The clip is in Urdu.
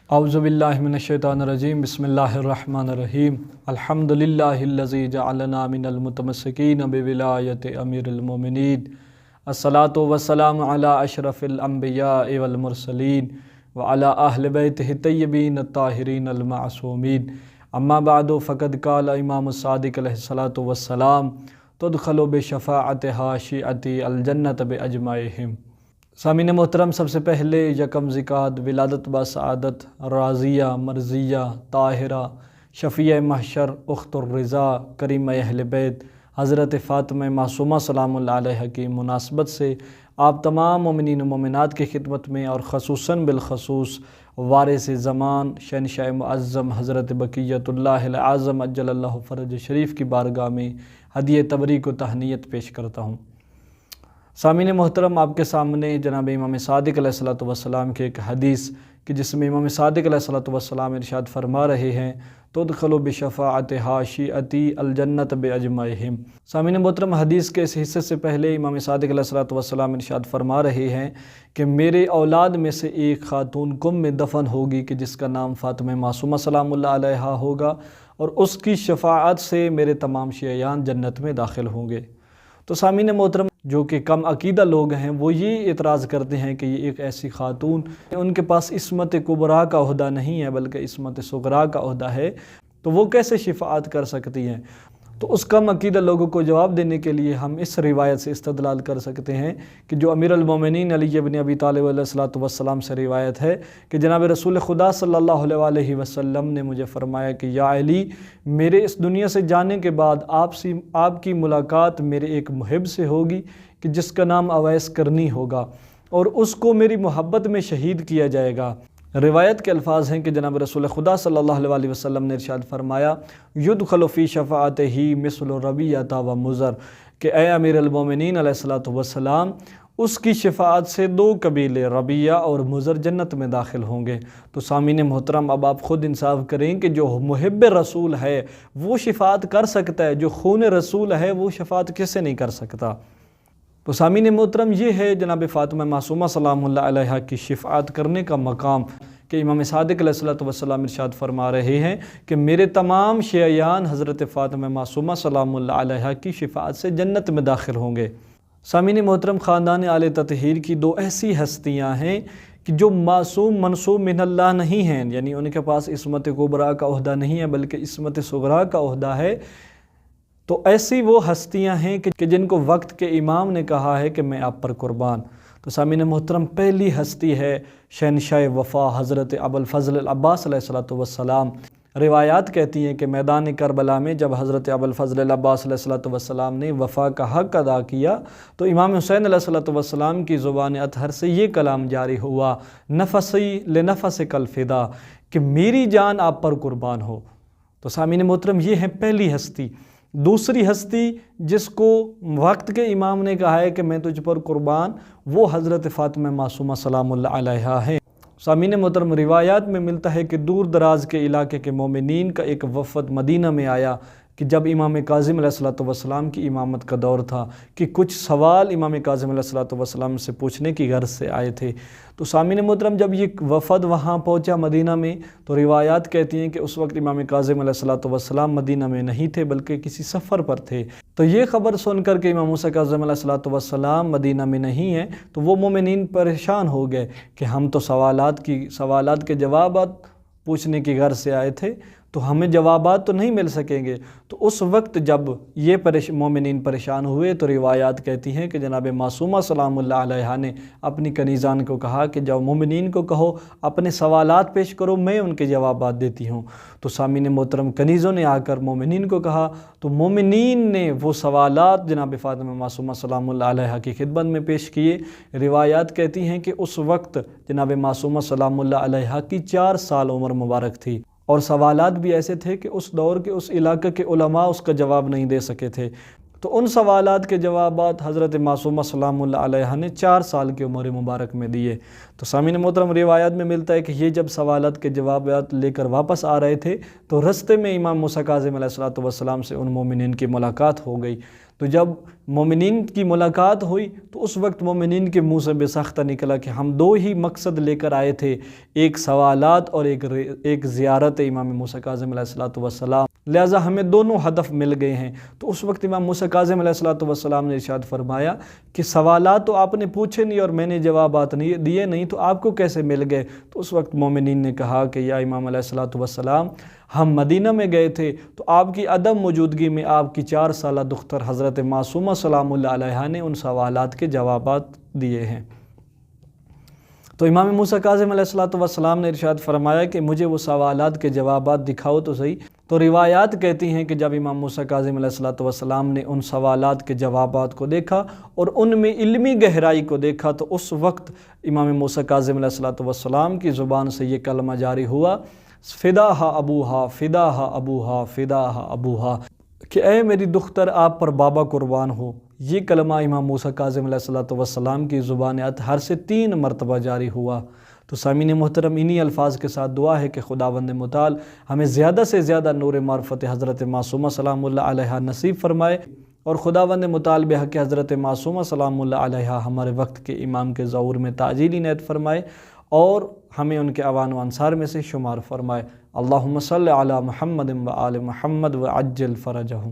اعوذ باللہ من الشیطان الرجیم بسم اللہ الرحمن الرحیم الحمدللہ الذی جعلنا من المتمسکین بولایت امیر المومنین الصلاۃ والسلام علی اشرف الانبیاء والمرسلین وعلی اہل بیتہ الطیبین الطاہرین المعصومین اما بعد فقد قال امام الصادق علیہ الصلاۃ والسلام تدخل بشفاعتها شیعتی الجنۃ باجمعہم۔ سامعین محترم، سب سے پہلے یکم ذکات ولادت با سعادت راضیہ مرضیہ طاہرہ شفیع محشر اخت الرضا کریم اہل بیت حضرت فاطمہ معصومہ سلام اللہ علیہ کی مناسبت سے آپ تمام مومنین و مومنات کی خدمت میں اور خصوصاً بالخصوص وارث زمان شہنشاہ معظم حضرت بقیت اللہ العظم عجل اللہ فرج شریف کی بارگاہ میں ہدیہ تبریک و تہنیت پیش کرتا ہوں۔ سامعین محترم، آپ کے سامنے جناب امام صادق علیہ الصلوۃ والسلام کے ایک حدیث کہ جس میں امام صادق علیہ الصلوۃ والسلام ارشاد فرما رہے ہیں تدخل بشفاعتها شیعتی الجنۃ باجمعہم۔ سامعین محترم، حدیث کے اس حصے سے پہلے امام صادق علیہ الصلوۃ والسلام ارشاد فرما رہے ہیں کہ میرے اولاد میں سے ایک خاتون کم میں دفن ہوگی کہ جس کا نام فاطمہ معصومہ سلام اللہ علیہا ہوگا، اور اس کی شفاعت سے میرے تمام شیعیان جنت میں داخل ہوں گے۔ تو سامعین محترم، جو کہ کم عقیدہ لوگ ہیں وہ یہ اعتراض کرتے ہیں کہ یہ ایک ایسی خاتون ان کے پاس عصمت کبریٰ کا عہدہ نہیں ہے بلکہ عصمت صغریٰ کا عہدہ ہے، تو وہ کیسے شفاعت کر سکتی ہیں؟ تو اس کم عقیدہ لوگوں کو جواب دینے کے لیے ہم اس روایت سے استدلال کر سکتے ہیں کہ جو امیر المومنین علی بن ابی طالب علیہ الصلوۃ والسلام سے روایت ہے کہ جناب رسول خدا صلی اللہ علیہ وسلم نے مجھے فرمایا کہ یا علی، میرے اس دنیا سے جانے کے بعد آپ کی ملاقات میرے ایک محب سے ہوگی کہ جس کا نام اویس کرنی ہوگا، اور اس کو میری محبت میں شہید کیا جائے گا۔ روایت کے الفاظ ہیں کہ جناب رسول خدا صلی اللہ علیہ وسلم نے ارشاد فرمایا یدخل فی شفاعتہ مثل ربیعۃ و مضر، کہ اے امیر المومنین علیہ الصلوۃ والسلام، اس کی شفاعت سے دو قبیلے ربیعہ اور مضر جنت میں داخل ہوں گے۔ تو سامعین محترم، اب آپ خود انصاف کریں کہ جو محب رسول ہے وہ شفاعت کر سکتا ہے، جو خون رسول ہے وہ شفاعت کیسے نہیں کر سکتا؟ تو سامعین محترم، یہ ہے جناب فاطمہ معصومہ سلام اللہ علیہ کی شفاعت کرنے کا مقام کہ امام صادق علیہ الصلوۃ والسلام ارشاد فرما رہے ہیں کہ میرے تمام شیعیان حضرت فاطمہ معصومہ سلام اللہ علیہ کی شفاعت سے جنت میں داخل ہوں گے۔ سامعین محترم، خاندان آل تطہیر کی دو ایسی ہستیاں ہیں کہ جو معصوم منصوب من اللہ نہیں ہیں، یعنی ان کے پاس عصمت کبریٰ کا عہدہ نہیں ہے بلکہ عصمت صغریٰ کا عہدہ ہے۔ تو ایسی وہ ہستیاں ہیں کہ جن کو وقت کے امام نے کہا ہے کہ میں آپ پر قربان۔ تو سامعین محترم، پہلی ہستی ہے شہنشاہ وفا حضرت ابوالفضل العباس علیہ الصلوۃ والسلام۔ روایات کہتی ہیں کہ میدان کربلا میں جب حضرت ابوالفضل العباس علیہ الصلوۃ والسلام نے وفا کا حق ادا کیا تو امام حسین علیہ الصلوۃ والسلام کی زبان اطہر سے یہ کلام جاری ہوا نفسی لنفسک الفدا، کہ میری جان آپ پر قربان ہو۔ تو سامعین محترم، یہ ہے پہلی ہستی۔ دوسری ہستی جس کو وقت کے امام نے کہا ہے کہ میں تجھ پر قربان، وہ حضرت فاطمہ معصومہ سلام اللہ علیہا ہے۔ سامعین محترم، روایات میں ملتا ہے کہ دور دراز کے علاقے کے مومنین کا ایک وفد مدینہ میں آیا کہ جب امام کاظم علیہ الصلوۃ والسلام کی امامت کا دور تھا کہ کچھ سوال امام کاظم علیہ الصلوۃ والسلام سے پوچھنے کی غرض سے آئے تھے۔ تو سامعین محترم، جب یہ وفد وہاں پہنچا مدینہ میں تو روایات کہتی ہیں کہ اس وقت امام کاظم علیہ الصلوۃ والسلام مدینہ میں نہیں تھے بلکہ کسی سفر پر تھے۔ تو یہ خبر سن کر کہ امام موسیٰ کاظم علیہ الصلوۃ والسلام مدینہ میں نہیں ہیں تو وہ مومنین پریشان ہو گئے کہ ہم تو سوالات کے جوابات پوچھنے کی غرض سے آئے تھے، تو ہمیں جوابات تو نہیں مل سکیں گے۔ تو اس وقت جب یہ مومنین پریشان ہوئے تو روایات کہتی ہیں کہ جناب معصومہ سلام اللہ علیہ نے اپنی کنیزان کو کہا کہ جب مومنین کو کہو اپنے سوالات پیش کرو، میں ان کے جوابات دیتی ہوں۔ تو سامعین محترم، کنیزوں نے آ کر مومنین کو کہا تو مومنین نے وہ سوالات جناب فاطمہ معصومہ سلام اللہ علیہ کی خدمت میں پیش کیے۔ روایات کہتی ہیں کہ اس وقت جناب معصومہ سلام اللہ علیہ کی 4 سال عمر مبارک تھی، اور سوالات بھی ایسے تھے کہ اس دور کے اس علاقے کے علماء اس کا جواب نہیں دے سکے تھے۔ تو ان سوالات کے جوابات حضرت معصومہ سلام اللہ علیہ نے 4 سال کی عمر مبارک میں دیے۔ تو سامعین محترم، روایات میں ملتا ہے کہ یہ جب سوالات کے جوابات لے کر واپس آ رہے تھے تو رستے میں امام موسیٰ کاظم علیہ السلام سے ان مومنین کی ملاقات ہو گئی۔ تو جب مومنین کی ملاقات ہوئی تو اس وقت مومنین کے منہ سے بے ساختہ نکلا کہ ہم 2 ہی مقصد لے کر آئے تھے، ایک سوالات اور ایک زیارت امام موسیٰ کاظم علیہ السلام، لہٰذا ہمیں دونوں ہدف مل گئے ہیں۔ تو اس وقت امام موسیٰ کاظم علیہ السلام نے ارشاد فرمایا کہ سوالات تو آپ نے پوچھے نہیں اور میں نے جوابات نہیں دیے نہیں، تو آپ کو کیسے مل گئے؟ تو اس وقت مومنین نے کہا کہ یا امام علیہ السلام، ہم مدینہ میں گئے تھے تو آپ کی عدم موجودگی میں آپ کی 4 سالہ دختر حضرت معصومہ سلام اللہ علیہ نے ان سوالات کے جوابات دیے ہیں۔ تو امام موسیٰ کاظم علیہ السلام نے ارشاد فرمایا کہ مجھے وہ سوالات کے جوابات دکھاؤ تو صحیح۔ تو روایات کہتی ہیں کہ جب امام موسیٰ کاظم علیہ السلام نے ان سوالات کے جوابات کو دیکھا اور ان میں علمی گہرائی کو دیکھا تو اس وقت امام موسیٰ کاظم علیہ السلام کی زبان سے یہ کلمہ جاری ہوا، فداہا ابوہا فداہا ابوہا فداہا ابوہا، کہ اے میری دختر آپ پر بابا قربان ہو۔ یہ کلمہ امام موسیٰ کاظم علیہ السلام کی زبان اطہر سے 3 مرتبہ جاری ہوا۔ تو سامعین محترم، انہی الفاظ کے ساتھ دعا ہے کہ خداوند متعال ہمیں زیادہ سے زیادہ نور معرفت حضرت معصومہ سلام اللہ علیہ نصیب فرمائے، اور خداوند متعال بحق حضرت معصومہ سلام اللہ علیہ ہمارے وقت کے امام کے ظہور میں تعجیل عنایت فرمائے اور ہمیں ان کے اعوان و انصار میں سے شمار فرمائے۔ اللہم صلی علی محمد و آل محمد و عجل فرجہم۔